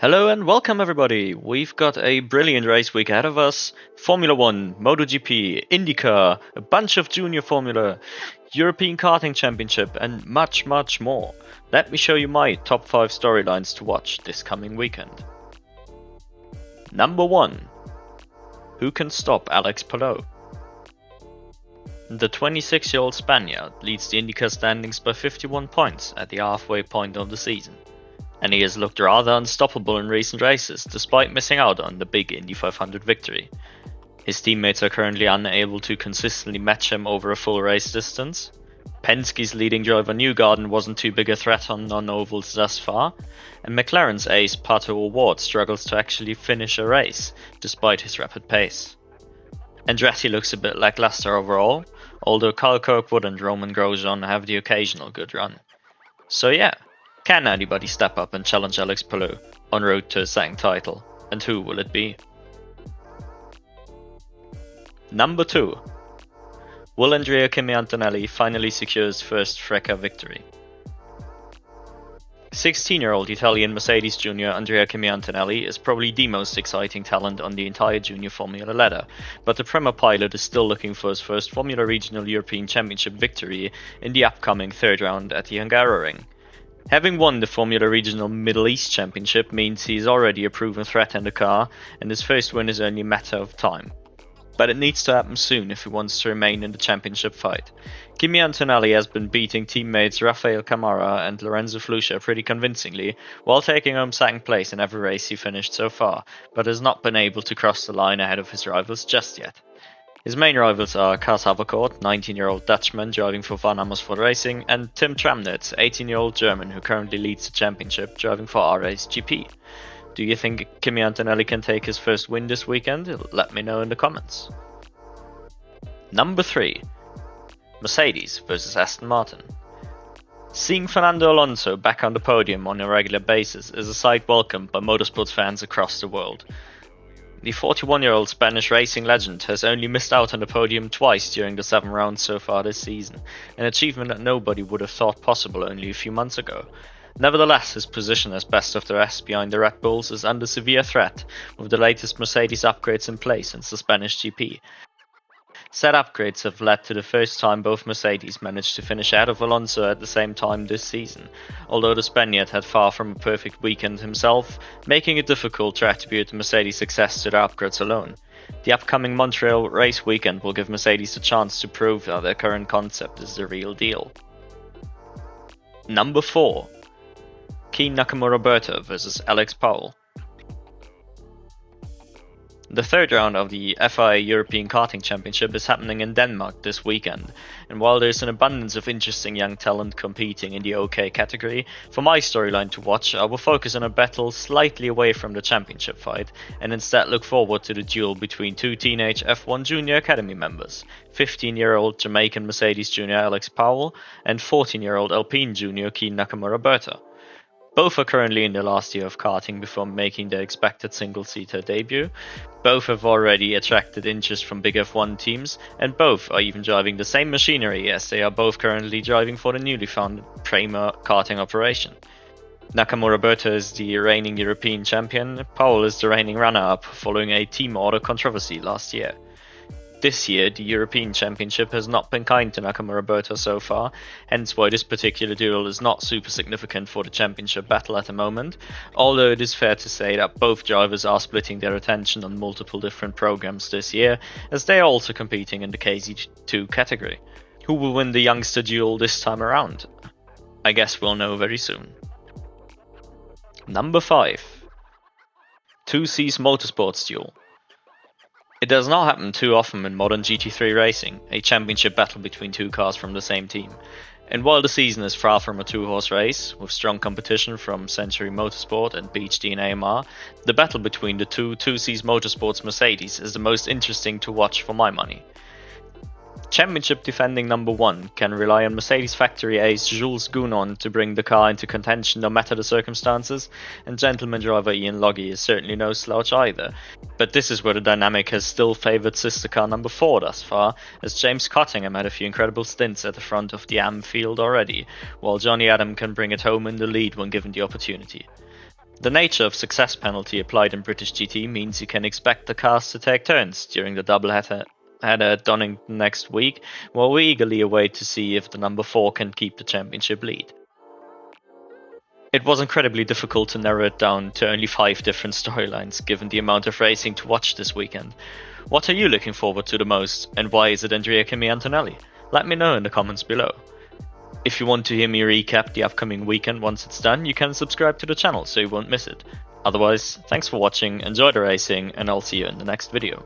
Hello and welcome everybody. We've got a brilliant race week ahead of us. Formula 1, MotoGP, IndyCar, a bunch of junior formula, European Karting Championship and much more. Let me show you my top 5 storylines to watch this coming weekend. Number 1. Who can stop Alex Palou? The 26-year-old Spaniard leads the IndyCar standings by 51 points at the halfway point of the season. And he has looked rather unstoppable in recent races, despite missing out on the big Indy 500 victory. His teammates are currently unable to consistently match him over a full race distance. Penske's leading driver Newgarden wasn't too big a threat on non-ovals thus far, and McLaren's ace Pato O'Ward struggles to actually finish a race, despite his rapid pace. Andretti looks a bit lackluster overall, although Kyle Kirkwood and Roman Grosjean have the occasional good run. So yeah. Can anybody step up and challenge Alex Palou en route to a second title, and who will it be? Number 2. Will Andrea Kimi Antonelli finally secure his first FRECA victory? 16-year-old Italian Mercedes junior Andrea Kimi Antonelli is probably the most exciting talent on the entire junior Formula ladder, but the Prema pilot is still looking for his first Formula Regional European Championship victory in the upcoming third round at the Hungaroring. Having won the Formula Regional Middle East Championship means he is already a proven threat in the car, and his first win is only a matter of time. But it needs to happen soon if he wants to remain in the championship fight. Kimi Antonelli has been beating teammates Rafael Camara and Lorenzo Flusha pretty convincingly, while taking home second place in every race he finished so far, but has not been able to cross the line ahead of his rivals just yet. His main rivals are Kars Havercourt, 19-year-old Dutchman driving for Van Amersfoort Racing, and Tim Tramnitz, 18-year-old German who currently leads the championship driving for RACGP. Do you think Kimi Antonelli can take his first win this weekend? Let me know in the comments. Number 3. Mercedes vs Aston Martin. Seeing Fernando Alonso back on the podium on a regular basis is a sight welcomed by motorsports fans across the world. The 41-year-old Spanish racing legend has only missed out on the podium twice during the 7 rounds so far this season, an achievement that nobody would have thought possible only a few months ago. Nevertheless, his position as best of the rest behind the Red Bulls is under severe threat, with the latest Mercedes upgrades in place since the Spanish GP. Said upgrades have led to the first time both Mercedes managed to finish ahead of Alonso at the same time this season, although the Spaniard had far from a perfect weekend himself, making it difficult to attribute the Mercedes' success to their upgrades alone. The upcoming Montreal race weekend will give Mercedes a chance to prove that their current concept is the real deal. Number 4. Keen Nakamura vs Alex Powell. The third round of the FIA European Karting Championship is happening in Denmark this weekend, and while there's an abundance of interesting young talent competing in the OK category, for my storyline to watch I will focus on a battle slightly away from the championship fight, and instead look forward to the duel between two teenage F1 Junior Academy members, 15-year-old Jamaican Mercedes Junior Alex Powell and 14-year-old Alpine Junior Keen Nakamura. Both are currently in their last year of karting before making their expected single-seater debut. Both have already attracted interest from big F1 teams, and both are even driving the same machinery as they are both currently driving for the newly founded Prema karting operation. Nakamura is the reigning European champion, Powell is the reigning runner-up following a team order controversy last year. This year, the European Championship has not been kind to Nakamura so far, hence why this particular duel is not super significant for the championship battle at the moment, although it is fair to say that both drivers are splitting their attention on multiple different programs this year, as they are also competing in the KZ2 category. Who will win the youngster duel this time around? I guess we'll know very soon. Number 5. 2C's Motorsports duel. It does not happen too often in modern GT3 racing, a championship battle between two cars from the same team. And while the season is far from a two-horse race, with strong competition from Century Motorsport and BHD and AMR, the battle between the 2C's Motorsports Mercedes is the most interesting to watch for my money. Championship defending number 1 can rely on Mercedes factory ace Jules Gounon to bring the car into contention no matter the circumstances, and gentleman driver Ian Loggy is certainly no slouch either. But this is where the dynamic has still favoured sister car number 4 thus far, as James Cottingham had a few incredible stints at the front of the AM field already, while Johnny Adam can bring it home in the lead when given the opportunity. The nature of success penalty applied in British GT means you can expect the cars to take turns during the doubleheader at Donington next week, while we eagerly await to see if the number 4 can keep the championship lead. It was incredibly difficult to narrow it down to only 5 different storylines given the amount of racing to watch this weekend. What are you looking forward to the most, and why is it Andrea Kimi Antonelli? Let me know in the comments below. If you want to hear me recap the upcoming weekend once it's done, you can subscribe to the channel so you won't miss it. Otherwise, thanks for watching, enjoy the racing, and I'll see you in the next video.